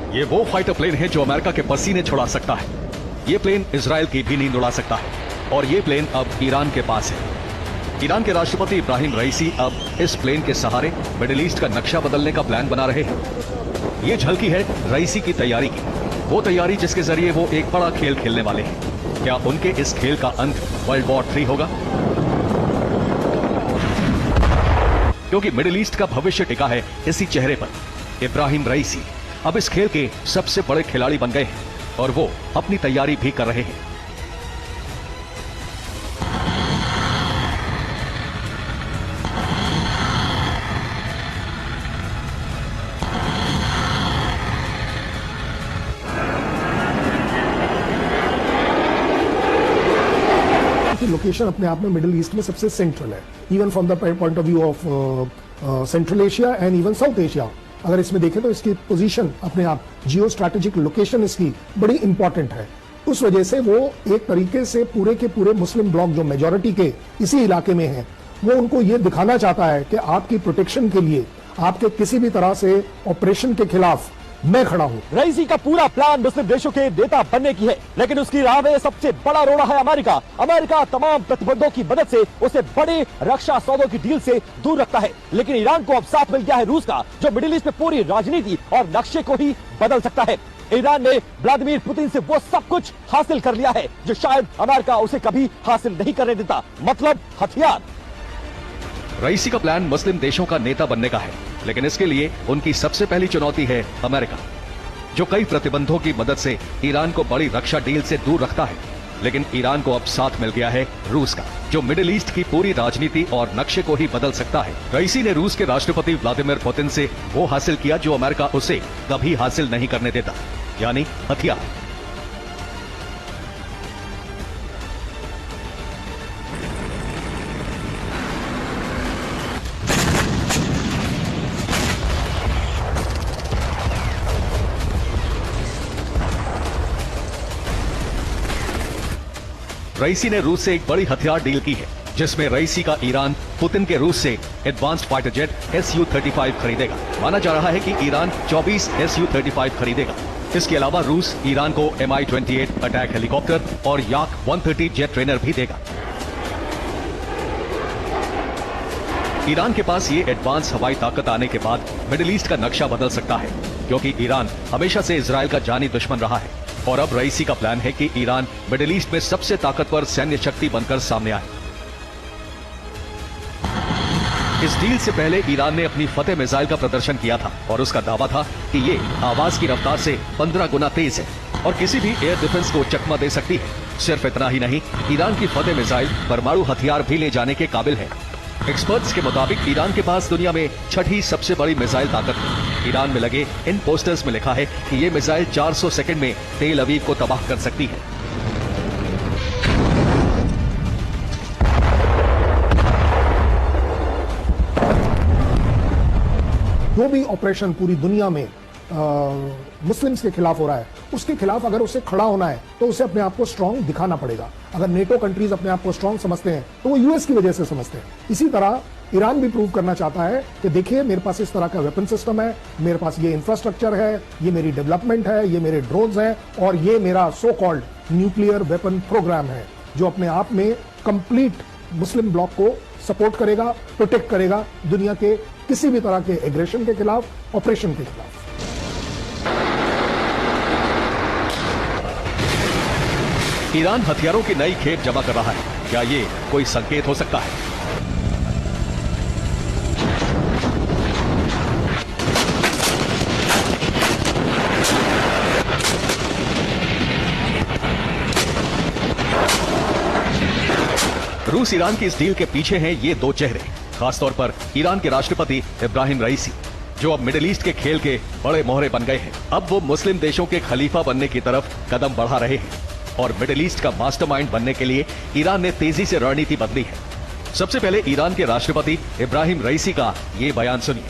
ये वो fighter plane है जो अमेरिका के पसीने छुड़ा सकता है। ये प्लेन इजराइल की भी नींद उड़ा सकता है और ये प्लेन अब ईरान के पास है। ईरान के राष्ट्रपति इब्राहिम रईसी अब इस प्लेन के सहारे मिडिल ईस्ट का नक्शा बदलने का प्लान बना रहे हैं। ये झलकी है रईसी की तैयारी की, वो तैयारी जिसके जरिए वो एक बड़ा खेल खेलने वाले हैं। क्या उनके इस खेल का अंत वर्ल्ड वॉर 3 होगा? क्योंकि मिडिल ईस्ट का भविष्य टिका है इसी चेहरे पर। इब्राहिम रईसी अब इस खेल के सबसे बड़े खिलाड़ी बन गए हैं और वो अपनी तैयारी भी कर रहे हैं। लोकेशन अपने आप में मिडिल ईस्ट में सबसे सेंट्रल है, even from the point of view of central Asia and even south Asia. अगर इसमें देखें तो इसकी पोजीशन अपने आप, जियो स्ट्रैटेजिक लोकेशन इसकी बड़ी इंपॉर्टेंट है। उस वजह से वो एक तरीके से पूरे के पूरे मुस्लिम ब्लॉक जो मेजॉरिटी के इसी इलाके में हैं, वो उनको ये दिखाना चाहता है कि आपकी प्रोटेक्शन के लिए, आपके किसी भी तरह से ऑपरेशन के खिलाफ मैं खड़ा हूं। रईसी का पूरा प्लान मुस्लिम देशों के नेता बनने की है, लेकिन उसकी राह में सबसे बड़ा रोड़ा है अमेरिका। अमेरिका तमाम प्रतिबंधों की मदद से उसे बड़े रक्षा सौदों की डील से दूर रखता है, लेकिन ईरान को अब साथ मिल गया है रूस का, जो मिडिल ईस्ट में पूरी राजनीति और नक्शे को ही बदल सकता है। ईरान ने व्लादिमीर पुतिन से वो सब कुछ हासिल कर लिया है जो शायद अमेरिका उसे कभी हासिल नहीं करने देता, मतलब हथियार। रईसी का प्लान मुस्लिम देशों का नेता बनने का है, लेकिन इसके लिए उनकी सबसे पहली चुनौती है अमेरिका, जो कई प्रतिबंधों की मदद से ईरान को बड़ी रक्षा डील से दूर रखता है। लेकिन ईरान को अब साथ मिल गया है रूस का, जो मिडिल ईस्ट की पूरी राजनीति और नक्शे को ही बदल सकता है। रईसी ने रूस के राष्ट्रपति व्लादिमीर पुतिन से वो हासिल किया जो अमेरिका उसे कभी हासिल नहीं करने देता, यानी हथियार। रईसी ने रूस से एक बड़ी हथियार डील की है, जिसमें रईसी का ईरान पुतिन के रूस से एडवांस्ड फाइटर जेट Su-35 खरीदेगा। माना जा रहा है कि ईरान 24 Su-35 खरीदेगा। इसके अलावा रूस ईरान को Mi-28 अटैक हेलीकॉप्टर और Yak-130 जेट ट्रेनर भी देगा। ईरान के पास ये एडवांस हवाई ताकत आने के बाद मिडिल ईस्ट का नक्शा बदल सकता है, क्योंकि ईरान हमेशा से इजराइल का जानी दुश्मन रहा है और अब रईसी का प्लान है कि ईरान मिडिल ईस्ट में सबसे ताकतवर सैन्य शक्ति बनकर सामने आए। इस डील से पहले ईरान ने अपनी फतेह मिसाइल का प्रदर्शन किया था और उसका दावा था कि ये आवाज की रफ्तार से 15 गुना तेज है और किसी भी एयर डिफेंस को चकमा दे सकती है। सिर्फ इतना ही नहीं, ईरान की फतेह मिसाइल परमाणु हथियार भी ले जाने के काबिल है। एक्सपर्ट्स के मुताबिक ईरान के पास दुनिया में छठी सबसे बड़ी मिसाइल ताकत है। ईरान में लगे इन पोस्टर्स में लिखा है कि ये मिसाइल 400 सेकंड में तेल अवीव को तबाह कर सकती है। जो भी ऑपरेशन पूरी दुनिया में मुस्लिम्स के खिलाफ हो रहा है, उसके खिलाफ अगर उसे खड़ा होना है तो उसे अपने आप को स्ट्रांग दिखाना पड़ेगा। अगर नेटो कंट्रीज अपने आप को स्ट्रांग समझते हैं तो वो यूएस की वजह से समझते हैं। इसी तरह ईरान भी प्रूव करना चाहता है कि देखिए, मेरे पास इस तरह का वेपन सिस्टम है, मेरे पास ये इंफ्रास्ट्रक्चर है, ये मेरी डेवलपमेंट है, ये मेरे ड्रोन्स हैं और ये मेरा so called nuclear weapon programme है, जो अपने आप में कंप्लीट मुस्लिम ब्लॉक को सपोर्ट करेगा, प्रोटेक्ट करेगा दुनिया के किसी भी तरह के एग्रेशन के खिलाफ, ऑपरेशन के खिलाफ। ईरान हथियारों की नई खेप जमा कर रहा है। क्या ये कोई संकेत हो सकता है? रूस ईरान की इस डील के पीछे हैं ये दो चेहरे, खासतौर पर ईरान के राष्ट्रपति इब्राहिम रईसी, जो अब मिडिल ईस्ट के खेल के बड़े मोहरे बन गए हैं। अब वो मुस्लिम देशों के खलीफा बनने की तरफ कदम बढ़ा रहे हैं और मिडिल ईस्ट का मास्टरमाइंड बनने के लिए ईरान ने तेजी से रणनीति बदली है। सबसे पहले ईरान के राष्ट्रपति इब्राहिम रईसी का ये बयान सुनिए।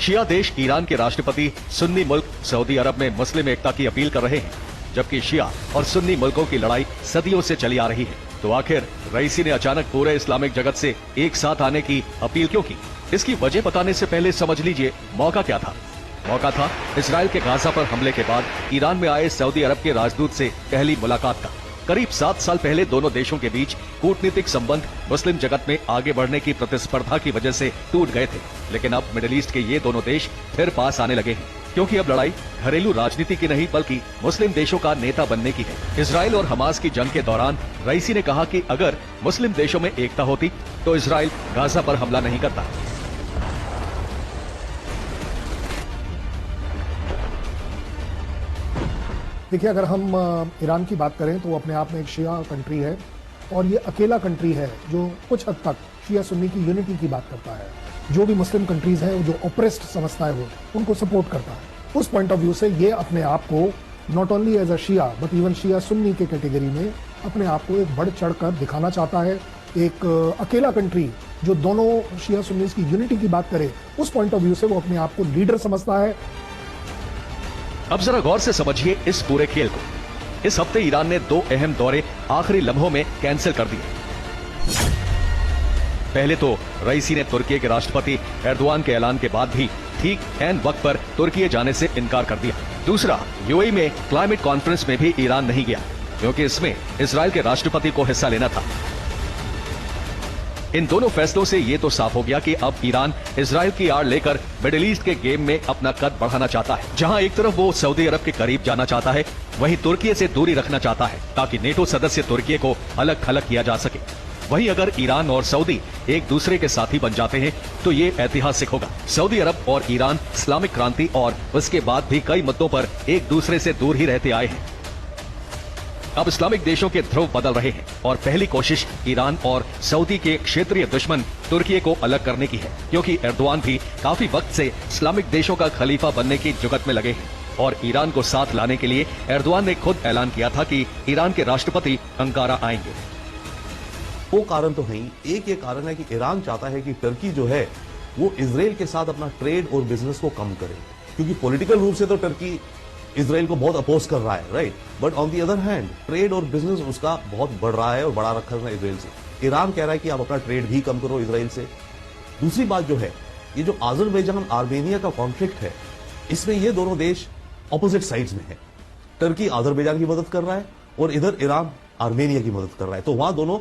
शिया देश ईरान के राष्ट्रपति सुन्नी मुल्क सऊदी अरब में मुस्लिम एकता की अपील कर रहे हैं। जबकि शिया और सुन्नी मुल्कों की लड़ाई सदियों से चली आ रही है। तो आखिर रईसी ने अचानक पूरे इस्लामिक जगत से एक साथ आने की अपील क्यों की? इसकी वजह बताने से पहले समझ लीजिए मौका क्या था। मौका था इसराइल के गाजा पर हमले के बाद ईरान में आए सऊदी अरब के राजदूत से पहली मुलाकात का। करीब 7 साल पहले दोनों देशों के बीच कूटनीतिक संबंध मुस्लिम जगत में आगे बढ़ने की प्रतिस्पर्धा की वजह से टूट गए थे, लेकिन अब मिडिल ईस्ट के ये दोनों देश फिर पास आने लगे हैं, क्योंकि अब लड़ाई घरेलू राजनीति की नहीं बल्कि मुस्लिम देशों का नेता बनने की है। इसराइल और हमास की जंग के दौरान रईसी ने कहा कि अगर मुस्लिम देशों में एकता होती तो इसराइल गाजा पर हमला नहीं करता। देखिए, अगर हम ईरान की बात करें तो वो अपने आप में एक शिया कंट्री है और ये अकेला कंट्री है जो कुछ हद तक शिया सुन्नी की यूनिटी की बात करता है। जो भी मुस्लिम कंट्रीज हैं जो ऑप्रेस्ड समझता है वो उनको सपोर्ट करता है। उस पॉइंट ऑफ व्यू से ये अपने आप को not only as a Shia but even Shia Sunni के कैटेगरी में अपने आप को एक बढ़ चढ़ कर दिखाना चाहता है। एक अकेला कंट्री जो दोनों शिया सुन्नी की यूनिटी की बात करे, उस पॉइंट ऑफ व्यू से वो अपने आप को लीडर समझता है। अब जरा गौर से समझिए इस पूरे खेल को। इस हफ्ते ईरान ने 2 अहम दौरे आखिरी लम्हों में कैंसिल कर दिए। पहले तो रईसी ने तुर्की के राष्ट्रपति एर्दोआन के ऐलान के बाद भी ठीक ऐन वक्त पर तुर्की जाने से इनकार कर दिया। दूसरा, यूएई में क्लाइमेट कॉन्फ्रेंस में भी ईरान नहीं गया, क्योंकि इसमें इसराइल के राष्ट्रपति को हिस्सा लेना था। इन दोनों फैसलों से ये तो साफ हो गया कि अब ईरान इसराइल की आड़ लेकर मिडिल ईस्ट के गेम में अपना कद बढ़ाना चाहता है। जहां एक तरफ वो सऊदी अरब के करीब जाना चाहता है, वहीं तुर्की से दूरी रखना चाहता है ताकि नेटो सदस्य तुर्की को अलग थलग किया जा सके। वहीं अगर ईरान और सऊदी एक दूसरे के साथी बन जाते हैं तो ये ऐतिहासिक होगा। सऊदी अरब और ईरान इस्लामिक क्रांति और उसके बाद भी कई मुद्दों पर एक दूसरे से दूर ही रहते आए हैं। अब इस्लामिक देशों के ध्रुव बदल रहे हैं और पहली कोशिश ईरान और सऊदी के क्षेत्रीय दुश्मन तुर्की को अलग करने की है, क्योंकि एर्दोआन भी काफी वक्त से इस्लामिक देशों का खलीफा बनने की जुगत में लगे हैं और ईरान को साथ लाने के लिए एर्दोआन ने खुद ऐलान किया था कि ईरान के राष्ट्रपति अंकारा आएंगे। वो कारण तो नहीं, एक ये कारण है कि ईरान चाहता है कि तुर्की जो है वो इजराइल के साथ अपना ट्रेड और बिजनेस को कम करे, क्योंकि पॉलिटिकल रूप से तो तुर्की इजराइल को बहुत अपोज कर रहा है, right, but on the other hand trade और बिजनेस उसका बहुत बढ़ रहा है और बढ़ा रखा है इजराइल से। ईरान कह रहा है कि आप अपना ट्रेड भी कम करो इजराइल से। दूसरी बात जो है, ये जो अजरबैजान आर्मेनिया का कॉन्फ्लिक्ट है, इसमें ये दोनों देश ऑपोजिट साइड्स में है। तुर्की अजरबैजान की मदद कर रहा है और इधर ईरान आर्मेनिया की मदद कर रहा है, तो वहां दोनों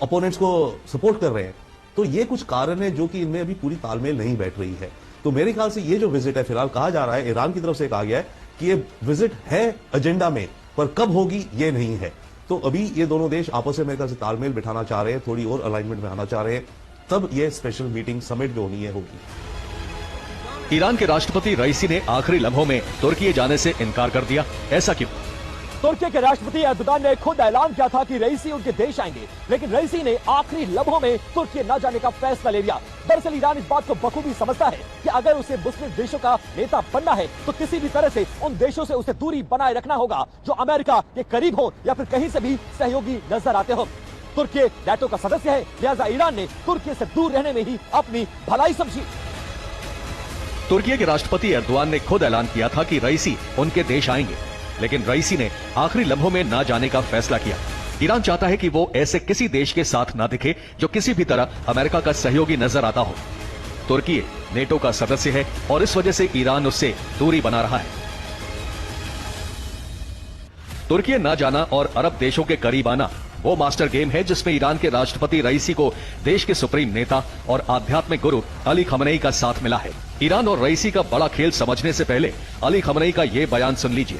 अपोनेंट्स को सपोर्ट कर रहे हैं। तो ये कुछ कारण है जो कि इनमें अभी पूरी तालमेल नहीं बैठ रही है। तो मेरे ख्याल से ये जो विजिट है, फिलहाल कहा जा रहा है, ईरान की तरफ से कहा गया है कि ये विजिट है एजेंडा में, पर कब होगी ये नहीं है। तो अभी ये दोनों देश आपस में मेरे ख्याल से तालमेल बिठाना चाह रहे हैं, थोड़ी और अलाइनमेंट में आना चाह रहे हैं, तब ये स्पेशल मीटिंग समिट जो होनी है होगी। ईरान के राष्ट्रपति रईसी ने आखिरी लम्हों में तुर्की जाने से इनकार कर दिया, ऐसा क्यों? तुर्की के राष्ट्रपति एर्दोगान ने खुद ऐलान किया था कि रईसी उनके देश आएंगे, लेकिन रईसी ने आखिरी लम्हों में तुर्की न जाने का फैसला ले लिया। दरअसल ईरान इस बात को बखूबी समझता है कि अगर उसे मुस्लिम देशों का नेता बनना है तो किसी भी तरह से उन देशों से उसे दूरी बनाए रखना होगा जो अमेरिका के करीब हो या फिर कहीं से भी सहयोगी नजर आते हो। तुर्की नेटो का सदस्य है, लिहाजा ईरान ने तुर्की से दूर रहने में ही अपनी भलाई समझी। तुर्की के राष्ट्रपति एर्दोआन ने खुद ऐलान किया था कि रईसी उनके देश आएंगे, लेकिन रईसी ने आखिरी लम्हों में ना जाने का फैसला किया। ईरान चाहता है कि वो ऐसे किसी देश के साथ ना दिखे जो किसी भी तरह अमेरिका का सहयोगी नजर आता हो। तुर्की नेटो का सदस्य है और इस वजह से ईरान उससे दूरी बना रहा है। तुर्की ना जाना और अरब देशों के करीब आना वो मास्टर गेम है जिसमें ईरान के राष्ट्रपति रईसी को देश के सुप्रीम नेता और आध्यात्मिक गुरु अली खमनेई का साथ मिला है। ईरान और रईसी का बड़ा खेल समझने से पहले अली खमनेई का ये बयान सुन लीजिए।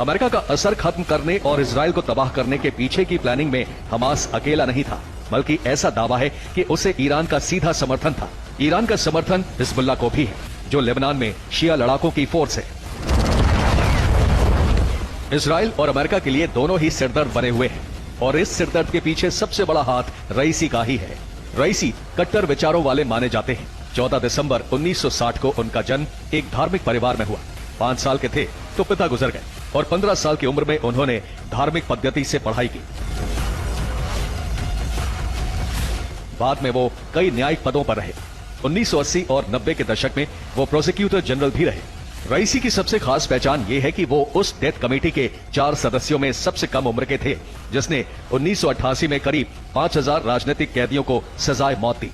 अमेरिका का असर खत्म करने और इजराइल को तबाह करने के पीछे की प्लानिंग में हमास अकेला नहीं था, बल्कि ऐसा दावा है कि उसे ईरान का सीधा समर्थन था। ईरान का समर्थन हिजबुल्लाह को भी है, जो लेबनान में शिया लड़ाकों की फोर्स है। इजराइल और अमेरिका के लिए दोनों ही सिरदर्द बने हुए हैं और इस सिरदर्द के पीछे सबसे बड़ा हाथ रईसी का ही है। रईसी कट्टर विचारों वाले माने जाते हैं। 14 दिसंबर 1960 को उनका जन्म एक धार्मिक परिवार में हुआ। 5 साल के थे तो पिता गुजर गए और 15 साल की उम्र में उन्होंने धार्मिक पद्धति से पढ़ाई की। बाद में वो कई न्यायिक पदों पर रहे। 1980 और 90 के दशक में वो प्रोसिक्यूटर जनरल भी रहे। रईसी की सबसे खास पहचान ये है कि वो उस डेथ कमेटी के 4 सदस्यों में सबसे कम उम्र के थे जिसने 1988 में करीब 5000 राजनीतिक कैदियों को सजाए मौत दी।